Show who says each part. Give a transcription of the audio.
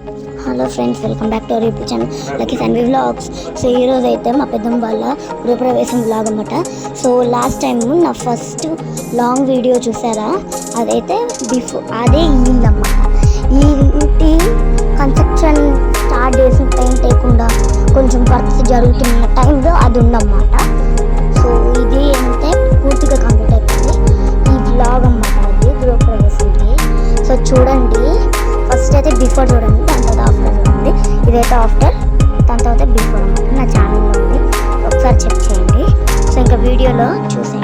Speaker 1: Hello friends, welcome back to our YouTube channel lucky Sanvi vlogs. So ఈరోజు అయితే మా పెద్దమ్మ వాళ్ళ గృహప్రవేశం వ్లాగ్ అన్నమాట. సో లాస్ట్ టైం నా ఫస్ట్ లాంగ్ వీడియో చూసారా, అదైతే అదే అన్నమాట. ఈ ఇంటి కన్స్ట్రక్షన్ స్టార్ట్ చేసి పెయింట్ వేయకుండా కొంచెం వర్క్స్ జరుగుతున్న టైంలో అది ఉందన్నమాట. సో ఇది అంటే పూర్తిగా కంప్లీట్ అయిపోయింది ఈ వ్లాగ్ అన్నమాట. అది గృహప్రవేశంకి. సో చూడండి, ఫస్ట్ అయితే బిఫోర్ చూడండి, దాని తర్వాత ఆఫ్టర్ చూడండి. ఇదైతే ఆఫ్టర్, దాని తర్వాత బిఫోర్ అన్నమాట. నా ఛానల్లో ఉంది, ఒకసారి చెక్ చేయండి. సో ఇంకా వీడియోలో చూసి